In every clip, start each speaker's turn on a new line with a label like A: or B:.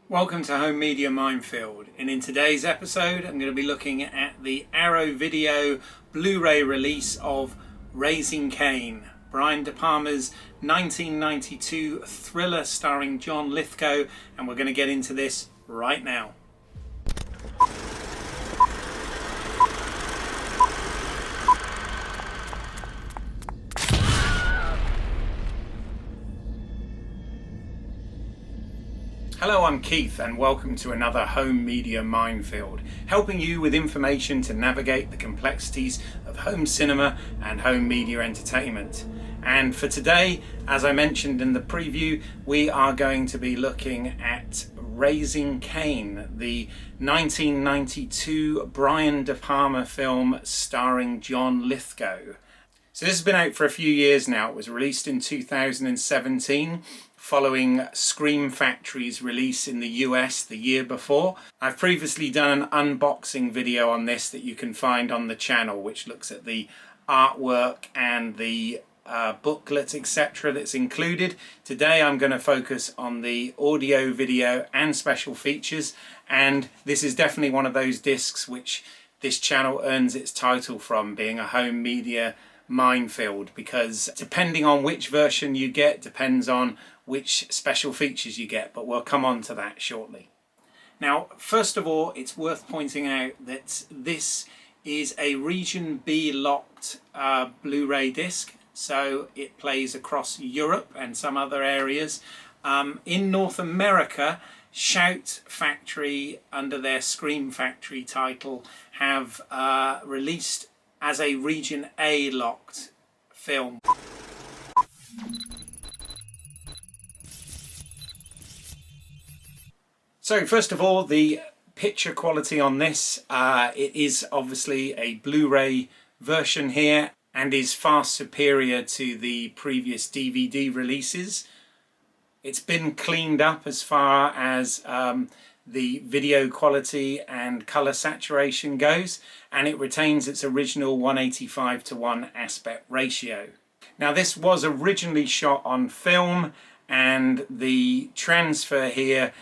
A: Welcome to Home Media Minefield, and in today's episode I'm going to be looking at the Arrow Video Blu-ray release of Raising Cain, Brian De Palma's 1992 thriller starring John Lithgow, and we're going to get into this right now. Hello, I'm Keith and welcome to another Home Media Minefield, helping you with information to navigate the complexities of home cinema and home media entertainment. And for today, as I mentioned in the preview, we are going to be looking at Raising Cain, the 1992 Brian De Palma film starring John Lithgow. So this has been out for a few years now. It was released in 2017. Following Scream Factory's release in the US the year before. I've previously done an unboxing video on this that you can find on the channel, which looks at the artwork and the booklet, etc. that's included. Today I'm going to focus on the audio, video and special features, and this is definitely one of those discs which this channel earns its title from, being a home media minefield, because depending on which version you get depends on which special features you get, but we'll come on to that shortly. Now, first of all, it's worth pointing out that this is a Region B locked Blu-ray disc, so it plays across Europe and some other areas. In North America, Shout Factory, under their Scream Factory title, have released as a Region A locked film. So first of all, the picture quality on this, it is obviously a Blu-ray version here and is far superior to the previous DVD releases. It's been cleaned up as far as the video quality and color saturation goes, and it retains its original 185:1 aspect ratio. Now, this was originally shot on film, and the transfer here,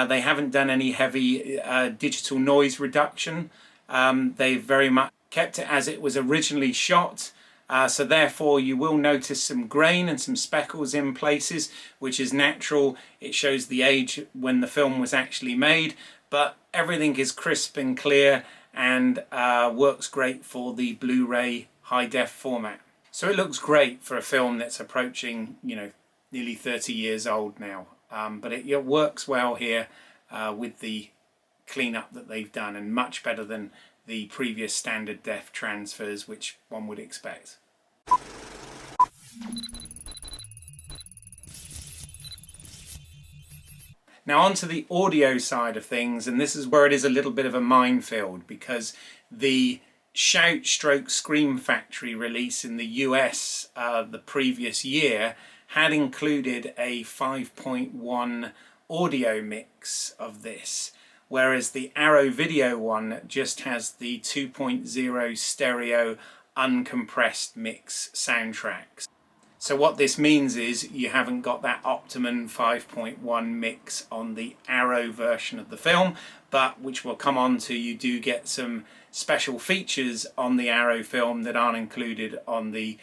A: they haven't done any heavy digital noise reduction. They've very much kept it as it was originally shot. So therefore you will notice some grain and some speckles in places, which is natural. It shows the age when the film was actually made, but everything is crisp and clear and works great for the Blu-ray high-def format. So it looks great for a film that's approaching, nearly 30 years old now. But it works well here with the cleanup that they've done, and much better than the previous standard def transfers, which one would expect. Now onto the audio side of things, and this is where it is a little bit of a minefield, because the Shout/Scream Factory release in the US the previous year had included a 5.1 audio mix of this, whereas the Arrow Video one just has the 2.0 stereo uncompressed mix soundtracks. So what this means is you haven't got that optimum 5.1 mix on the Arrow version of the film, but which we'll come on to, you do get some special features on the Arrow film that aren't included on the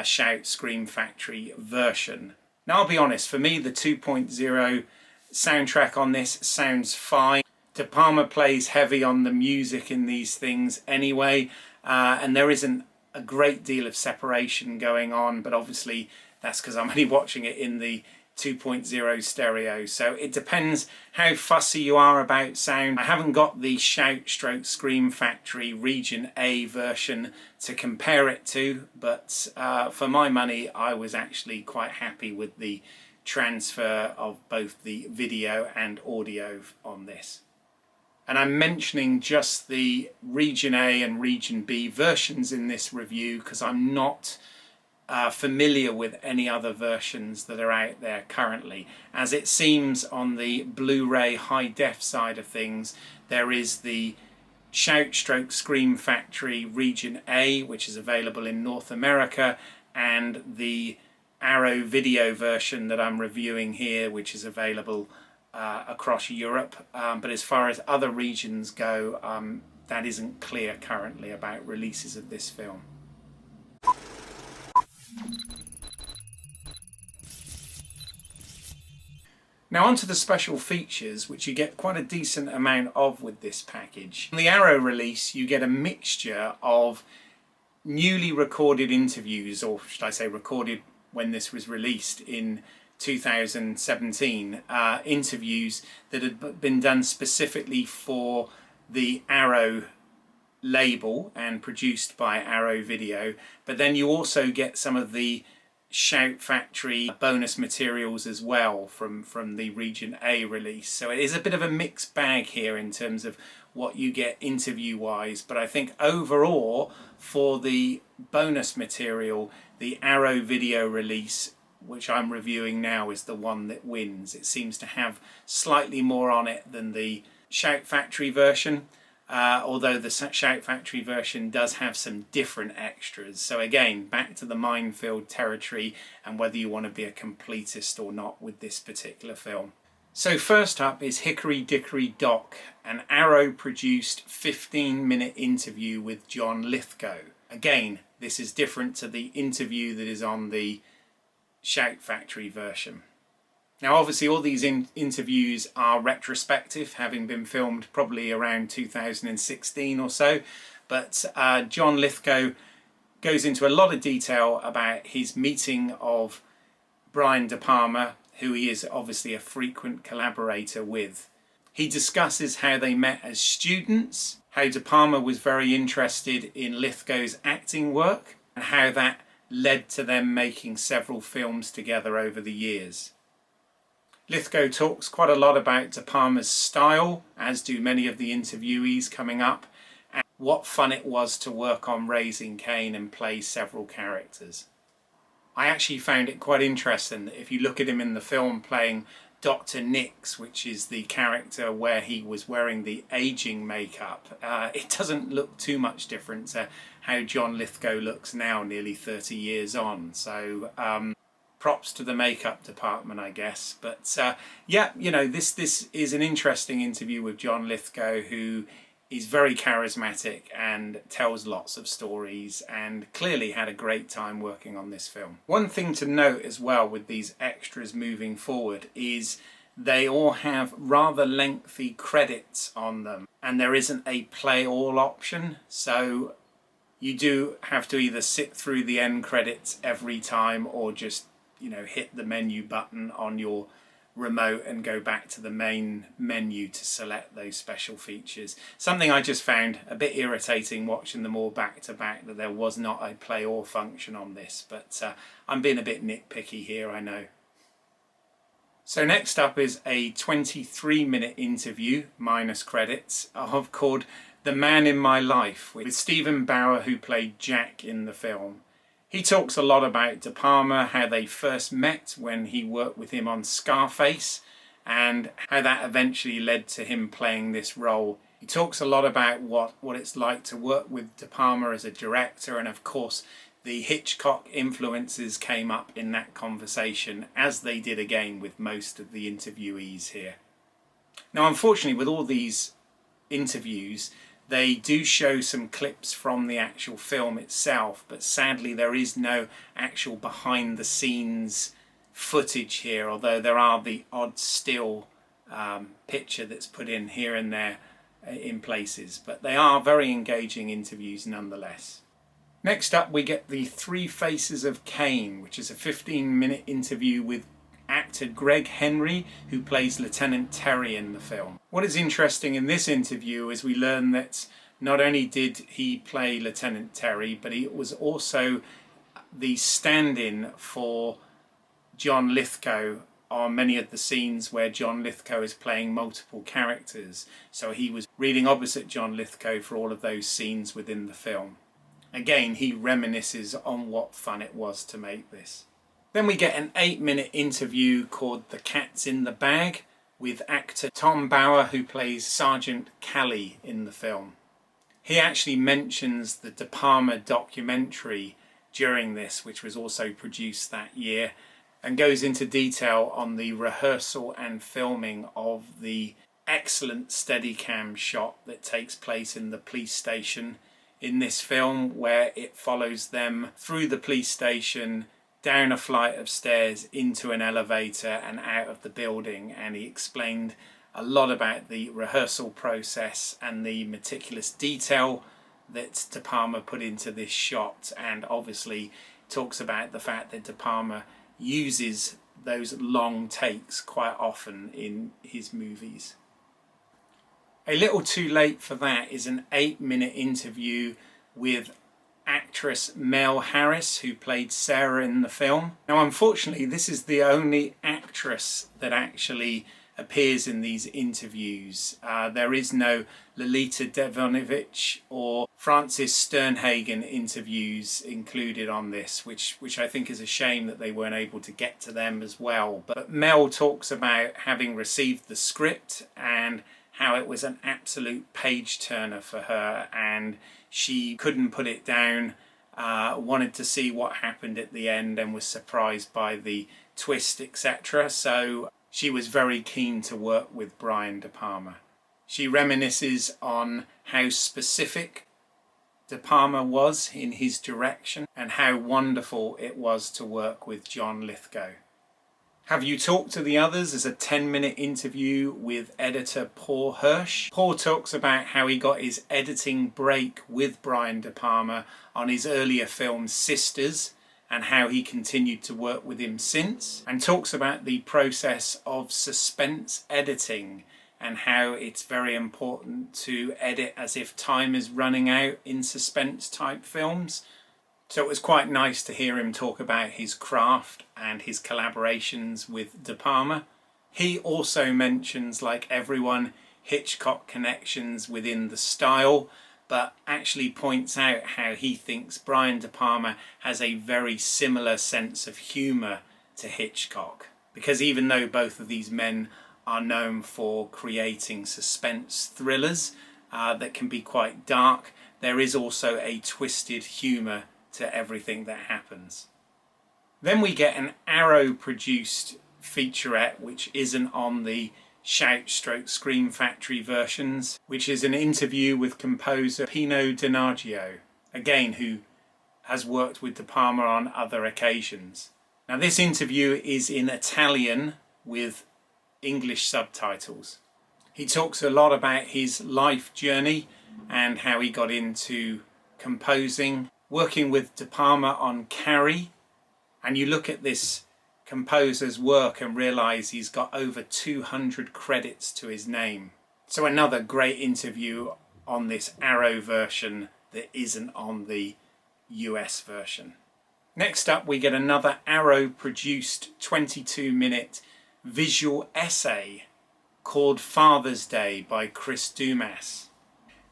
A: Shout Scream Factory version. Now, I'll be honest, for me the 2.0 soundtrack on this sounds fine. De Palma plays heavy on the music in these things anyway, and there isn't a great deal of separation going on, but obviously that's because I'm only watching it in the 2.0 stereo, so it depends how fussy you are about sound. I haven't got the Shout/Scream Factory Region A version to compare it to, but for my money I was actually quite happy with the transfer of both the video and audio on this. And I'm mentioning just the Region A and Region B versions in this review because I'm not familiar with any other versions that are out there currently. As it seems on the Blu-ray high-def side of things, there is the Shout/Scream Factory Region A, which is available in North America, and the Arrow Video version that I'm reviewing here, which is available across Europe, but as far as other regions go, that isn't clear currently about releases of this film. Now onto the special features, which you get quite a decent amount of with this package. On the Arrow release, you get a mixture of newly recorded interviews, or should I say recorded when this was released in 2017, interviews that had been done specifically for the Arrow label and produced by Arrow Video, but then you also get some of the Shout Factory bonus materials as well from the Region A release. So it is a bit of a mixed bag here in terms of what you get interview wise, but I think overall for the bonus material, the Arrow Video release, which I'm reviewing now, is the one that wins. It seems to have slightly more on it than the Shout Factory version. Although the Shout Factory version does have some different extras. So again, back to the minefield territory and whether you want to be a completist or not with this particular film. So first up is Hickory Dickory Dock, an Arrow produced 15-minute interview with John Lithgow. Again, this is different to the interview that is on the Shout Factory version. Now obviously all these interviews are retrospective, having been filmed probably around 2016 or so, but John Lithgow goes into a lot of detail about his meeting of Brian De Palma, who he is obviously a frequent collaborator with. He discusses how they met as students, how De Palma was very interested in Lithgow's acting work, and how that led to them making several films together over the years. Lithgow talks quite a lot about De Palma's style, as do many of the interviewees coming up, and what fun it was to work on Raising Cain and play several characters. I actually found it quite interesting that if you look at him in the film playing Dr. Nix, which is the character where he was wearing the aging makeup, it doesn't look too much different to how John Lithgow looks now, nearly 30 years on. So props to the makeup department, I guess. But yeah, you know, this is an interesting interview with John Lithgow, who is very charismatic and tells lots of stories and clearly had a great time working on this film. One thing to note as well with these extras moving forward is they all have rather lengthy credits on them, and there isn't a play all option, so you do have to either sit through the end credits every time or just, you know, hit the menu button on your remote and go back to the main menu to select those special features. Something I just found a bit irritating watching them all back to back, that there was not a play or function on this, but I'm being a bit nitpicky here, I know. So next up is a 23-minute interview, minus credits, called The Man in My Life, with Stephen Bauer, who played Jack in the film. He talks a lot about De Palma, how they first met when he worked with him on Scarface, and how that eventually led to him playing this role. He talks a lot about what it's like to work with De Palma as a director, and of course the Hitchcock influences came up in that conversation, as they did again with most of the interviewees here. Now unfortunately with all these interviews, they do show some clips from the actual film itself, but sadly there is no actual behind the scenes footage here, although there are the odd still picture that's put in here and there in places, but they are very engaging interviews nonetheless. Next up we get the Three Faces of Kane, which is a 15-minute interview with actor Greg Henry, who plays Lieutenant Terry in the film. What is interesting in this interview is we learn that not only did he play Lieutenant Terry, but he was also the stand-in for John Lithgow on many of the scenes where John Lithgow is playing multiple characters. So he was reading opposite John Lithgow for all of those scenes within the film. Again, he reminisces on what fun it was to make this. Then we get an 8-minute interview called The Cat's in the Bag with actor Tom Bauer, who plays Sergeant Callie in the film. He actually mentions the De Palma documentary during this, which was also produced that year, and goes into detail on the rehearsal and filming of the excellent Steadicam shot that takes place in the police station in this film, where it follows them through the police station, down a flight of stairs, into an elevator and out of the building. And he explained a lot about the rehearsal process and the meticulous detail that De Palma put into this shot, and obviously talks about the fact that De Palma uses those long takes quite often in his movies. A little too late for that is an 8-minute interview with actress Mel Harris, who played Sarah in the film. Now, unfortunately, this is the only actress that actually appears in these interviews. There is no Lolita Devonovich or Frances Sternhagen interviews included on this, which I think is a shame that they weren't able to get to them as well. But Mel talks about having received the script and how it was an absolute page turner for her, and she couldn't put it down, wanted to see what happened at the end and was surprised by the twist, etc. So she was very keen to work with Brian De Palma. She reminisces on how specific De Palma was in his direction and how wonderful it was to work with John Lithgow. Have You Talked to the Others is a 10-minute interview with editor Paul Hirsch. Paul talks about how he got his editing break with Brian De Palma on his earlier film Sisters, and how he continued to work with him since, and talks about the process of suspense editing and how it's very important to edit as if time is running out in suspense type films. So it was quite nice to hear him talk about his craft and his collaborations with De Palma. He also mentions, like everyone, Hitchcock connections within the style, but actually points out how he thinks Brian De Palma has a very similar sense of humour to Hitchcock. Because even though both of these men are known for creating suspense thrillers that can be quite dark, there is also a twisted humour to everything that happens. Then we get an Arrow produced featurette, which isn't on the Shout/Scream Factory versions, which is an interview with composer Pino Dinaggio, again who has worked with De Palma on other occasions. Now, this interview is in Italian with English subtitles. He talks a lot about his life journey and how he got into composing, working with De Palma on Carrie, and you look at this composer's work and realise he's got over 200 credits to his name. So another great interview on this Arrow version that isn't on the US version. Next up, we get another Arrow produced 22-minute visual essay called Father's Day by Chris Dumas.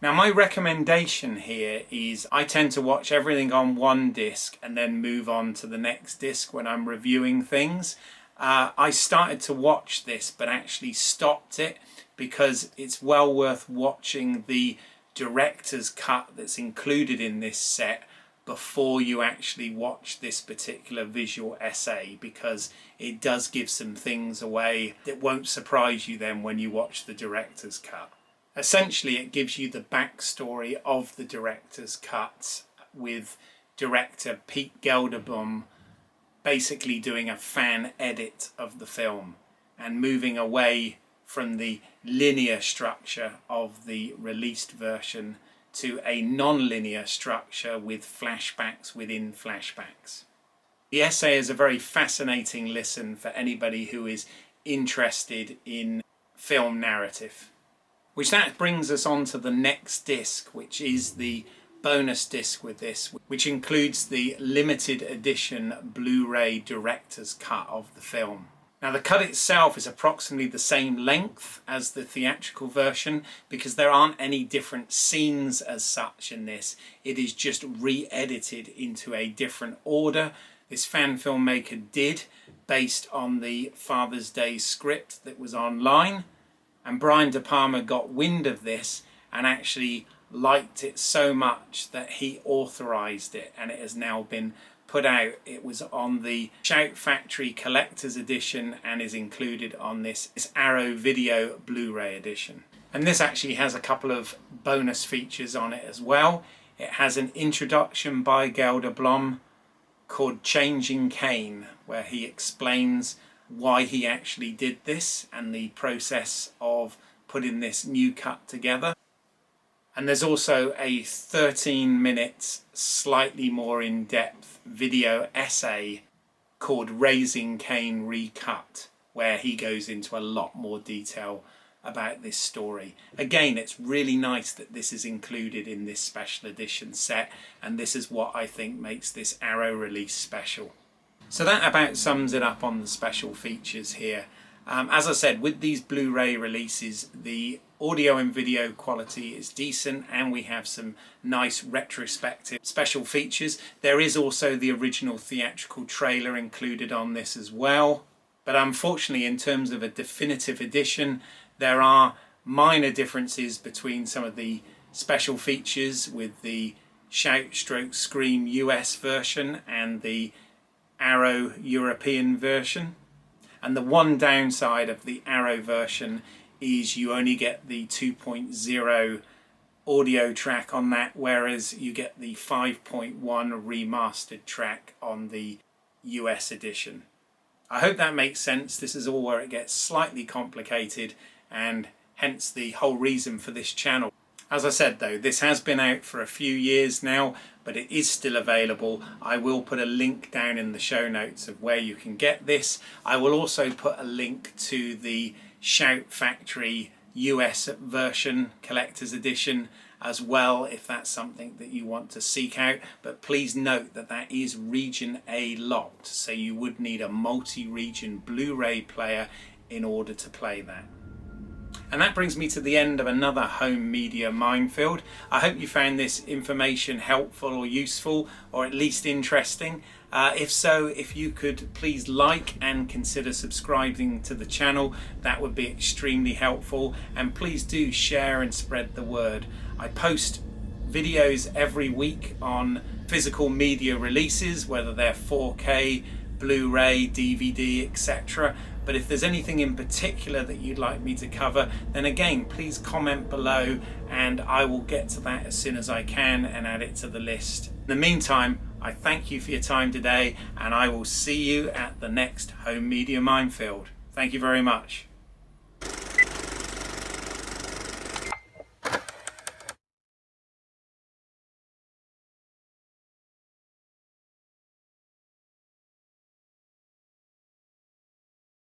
A: Now, my recommendation here is I tend to watch everything on one disc and then move on to the next disc when I'm reviewing things. I started to watch this but actually stopped it because it's well worth watching the director's cut that's included in this set before you actually watch this particular visual essay, because it does give some things away that won't surprise you then when you watch the director's cut. Essentially, it gives you the backstory of the director's cut, with director Pete Gelderblum basically doing a fan edit of the film and moving away from the linear structure of the released version to a non-linear structure with flashbacks within flashbacks. The essay is a very fascinating listen for anybody who is interested in film narrative. Which that brings us on to the next disc, which is the bonus disc with this, which includes the limited edition Blu-ray director's cut of the film. Now, the cut itself is approximately the same length as the theatrical version because there aren't any different scenes as such in this. It is just re-edited into a different order. This fan filmmaker did, based on the Father's Day script that was online. And Brian De Palma got wind of this and actually liked it so much that he authorised it, and it has now been put put out. It was on the Shout Factory Collector's Edition and is included on this Arrow Video Blu-ray edition. And this actually has a couple of bonus features on it as well. It has an introduction by Gelder Blom called Raising Cain, where he explains why he actually did this and the process of putting this new cut together. And there's also a 13-minute, slightly more in-depth video essay called Raising Cain Recut, where he goes into a lot more detail about this story. Again, it's really nice that this is included in this special edition set, and this is what I think makes this Arrow release special. So that about sums it up on the special features here. As I said, with these Blu-ray releases, the audio and video quality is decent, and we have some nice retrospective special features. There is also the original theatrical trailer included on this as well. But unfortunately, in terms of a definitive edition, there are minor differences between some of the special features with the Shout/Scream US version and the Arrow European version. And the one downside of the Arrow version is you only get the 2.0 audio track on that, whereas you get the 5.1 remastered track on the US edition. I hope that makes sense. This is all where it gets slightly complicated, and hence the whole reason for this channel. As I said though, this has been out for a few years now, but it is still available. I will put a link down in the show notes of where you can get this. I will also put a link to the Shout Factory US version collector's edition as well, if that's something that you want to seek out. But please note that that is region A locked, so you would need a multi-region Blu-ray player in order to play that. And that brings me to the end of another home media minefield. I hope you found this information helpful or useful, or at least interesting. If so, if you could please like and consider subscribing to the channel, that would be extremely helpful. And please do share and spread the word. I post videos every week on physical media releases, whether they're 4K, Blu-ray, DVD, etc. But if there's anything in particular that you'd like me to cover, then again, please comment below and I will get to that as soon as I can and add it to the list. In the meantime, I thank you for your time today, and I will see you at the next home media minefield. Thank you very much.